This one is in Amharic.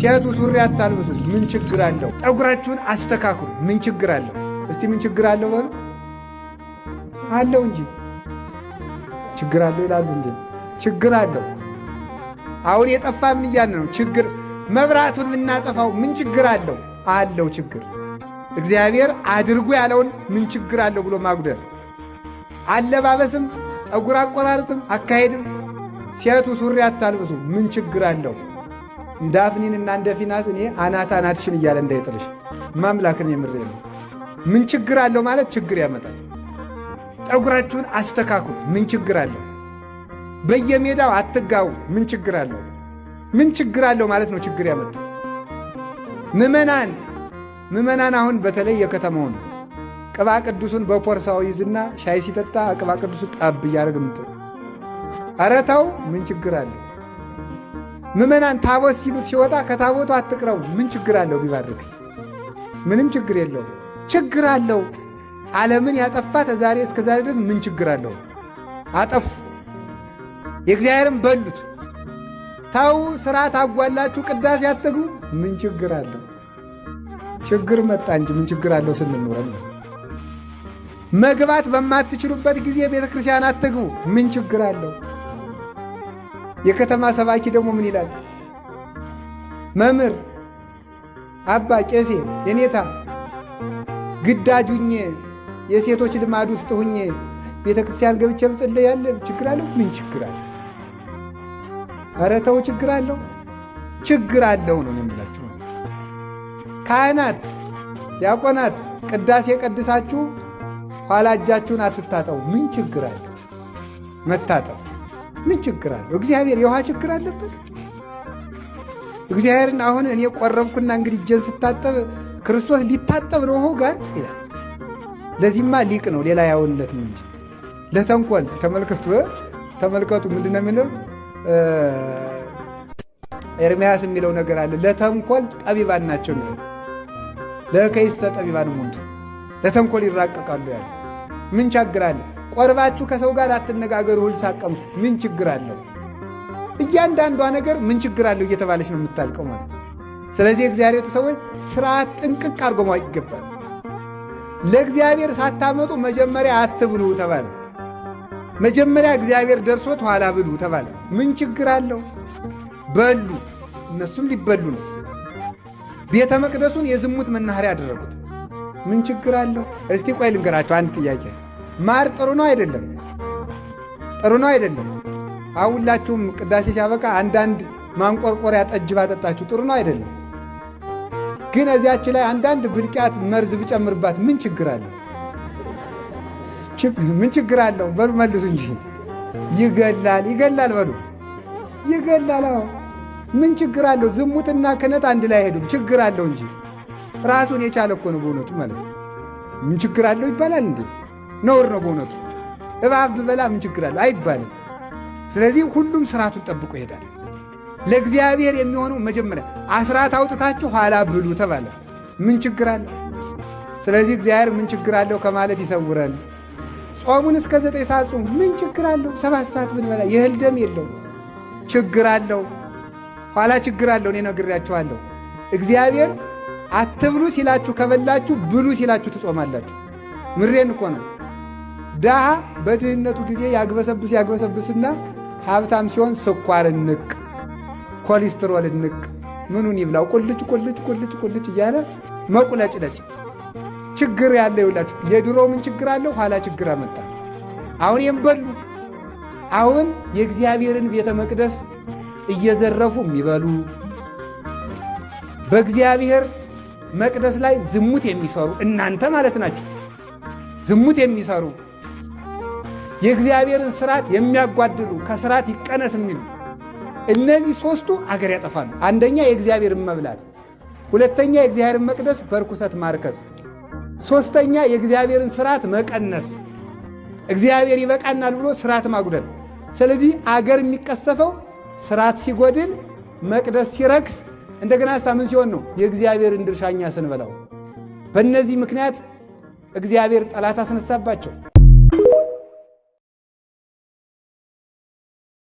ሴቱ ሱሪ አታልብሱ፣ ምን ችግር አለው? ፀጉራችሁን አስተካክሉ፣ ምን ችግር አለው? እስቲ ምን ችግር አለው በሉ። አለው እንጂ ችግር አለው ይላሉ እንዴ? ችግር አለው። አሁን የጠፋ ምን እያልን ነው? ችግር መብራቱን የምናጠፋው ምን ችግር አለው? አለው ችግር። እግዚአብሔር አድርጉ ያለውን ምን ችግር አለው ብሎ ማጉደል። አለባበስም፣ ፀጉር አቆራረጥም፣ አካሄድም ሴቱ ሱሪ አታልብሱ ምን ችግር አለው? እንደ አፍኒንና እንደ ፊናስ እኔ አናትሽን እያለ እንዳይጥልሽ ማምላክን የምሬ ነው። ምን ችግር አለው ማለት ችግር ያመጣል። ፀጉራችሁን አስተካክሉ ምን ችግር አለው? በየሜዳው አትጋቡ ምን ችግር አለው? ምን ችግር አለው ማለት ነው ችግር ያመጣል። ምዕመናን አሁን በተለይ የከተማውን ቅባ ቅዱሱን በፖርሳው ይዝና ሻይ ሲጠጣ ቅባ ቅዱሱ ጠብ እያደረግ ኧረ ተው ምን ችግር አለው? ምዕመናን ታቦት ሲወጣ ከታቦቱ አትቅረቡ ምን ችግር አለው? ቢባርክ ምንም ችግር የለው። ችግር አለው። ዓለምን ያጠፋ ተዛሬ እስከ ዛሬ ድረስ ምን ችግር አለው? አጠፉ። የእግዚአብሔርን በሉት። ታው ስርዓት አጓላችሁ ቅዳሴ አትግቡ ምን ችግር አለው? ችግር መጣ እንጂ ምን ችግር አለው ስንኖረን ነው። መግባት በማትችሉበት ጊዜ ቤተ ክርስቲያን አትግቡ ምን ችግር አለው? የከተማ ሰባኪ ደግሞ ምን ይላል? መምህር አባ ቄሴ የኔታ ግዳጅ ሁኜ የሴቶች ልማድ ውስጥ ሁኜ ቤተ ክርስቲያን ገብቼ ብጸልይ ያለ ችግር አለው? ምን ችግር አለው? ኧረ ተው ችግር አለው። ችግር አለው ነው የምላችሁ ማለት። ካህናት ዲያቆናት ቅዳሴ ቀድሳችሁ ኋላ እጃችሁን አትታጠቡ ምን ችግር አለው? መታጠቡ ምን ችግር አለው? እግዚአብሔር የውሃ ችግር አለበት? እግዚአብሔርን አሁን እኔ ቆረብኩና እንግዲህ እጄን ስታጠብ ክርስቶስ ሊታጠብ ነው ውሃው ጋር ይላል። ለዚህማ ሊቅ ነው ሌላ ያውንለትም እንጂ ለተንኮል ተመልከቱ ምንድን ነው የሚለው ኤርምያስ የሚለው ነገር አለ። ለተንኮል ጠቢባን ናቸው የሚለው ለከይሰ ጠቢባን ሙንቱ ለተንኮል ይራቀቃሉ ያለ ምን ችግር አለ? ቆርባችሁ ከሰው ጋር አትነጋገሩ ሁል ሳቀምሱ ምን ችግር አለው? እያንዳንዷ ነገር ምን ችግር አለው እየተባለች ነው የምታልቀው ማለት ነው። ስለዚህ እግዚአብሔር ሰዎች ስርዓት ጥንቅቅ አድርጎ ማወቅ ይገባል። ለእግዚአብሔር ሳታመጡ መጀመሪያ አትብሉ ተባለ። መጀመሪያ እግዚአብሔር ደርሶት ኋላ ብሉ ተባለ። ምን ችግር አለው? በሉ። እነሱም ሊበሉ ነው። ቤተ መቅደሱን የዝሙት መናኸሪያ ያደረጉት ምን ችግር አለው? እስቲ ቆይ ልንገራቸው አንድ ጥያቄ። ማር ጥሩ ነው አይደለም? ጥሩ ነው አይደለም? አሁላችሁም ቅዳሴ ሲያበቃ አንዳንድ ማንቆርቆሪያ ጠጅ ባጠጣችሁ ጥሩ ነው አይደለም? ግን እዚያች ላይ አንዳንድ ብልቂያት መርዝ ብጨምርባት ምን ችግር አለው? ምን ችግር አለው? በሉ መልሱ እንጂ። ይገላል በሉ። ይገላል። ምን ችግር አለው? ዝሙትና ክህነት አንድ ላይ አይሄዱም። ችግር አለው እንጂ ራሱን የቻለ እኮ ነው በእውነቱ ማለት ነው። ምን ችግር አለው ይባላል እንዴ? ነውር ነው በእውነቱ። እባብ ብበላ ምን ችግር አለው አይባልም። ስለዚህ ሁሉም ስርዓቱን ጠብቆ ይሄዳል። ለእግዚአብሔር የሚሆነው መጀመሪያ አስራት አውጥታችሁ ኋላ ብሉ ተባለ። ምን ችግር አለው? ስለዚህ እግዚአብሔር ምን ችግር አለው ከማለት ይሰውረን። ጾሙን እስከ 9 ሰዓት ጾሙ ምን ችግር አለው? 7 ሰዓት ብንበላ የእህል ደም የለው ችግር አለው? ኋላ ችግር አለው። እኔ ነግሬያችኋለሁ። እግዚአብሔር አትብሉ ሲላችሁ ከበላችሁ፣ ብሉ ሲላችሁ ትጾማላችሁ። ምሬን እኮ ነው። ድሃ በድህነቱ ጊዜ ያግበሰብስና ሀብታም ሲሆን ስኳር ንቅ፣ ኮሌስትሮል ንቅ፣ ምኑን ይብላው ቁልጭ እያለ መቁለጭለጭ ችግር ያለ ይውላችሁ። የድሮ ምን ችግር አለው? ኋላ ችግር አመጣ። አሁን የምበሉ አሁን የእግዚአብሔርን ቤተ መቅደስ እየዘረፉ የሚበሉ በእግዚአብሔር መቅደስ ላይ ዝሙት የሚሰሩ እናንተ ማለት ናችሁ። ዝሙት የሚሰሩ የእግዚአብሔርን ስርዓት የሚያጓድሉ ከስርዓት ይቀነስ የሚሉ እነዚህ ሦስቱ አገር ያጠፋሉ። አንደኛ የእግዚአብሔርን መብላት፣ ሁለተኛ የእግዚአብሔርን መቅደስ በርኩሰት ማርከስ፣ ሦስተኛ የእግዚአብሔርን ስርዓት መቀነስ። እግዚአብሔር ይበቃናል ብሎ ስርዓት ማጉደል። ስለዚህ አገር የሚቀሰፈው ስርዓት ሲጎድል፣ መቅደስ ሲረክስ፣ እንደገና ምን ሲሆን ነው? የእግዚአብሔርን ድርሻኛ ስንበላው። በእነዚህ ምክንያት እግዚአብሔር ጠላት አስነሳባቸው።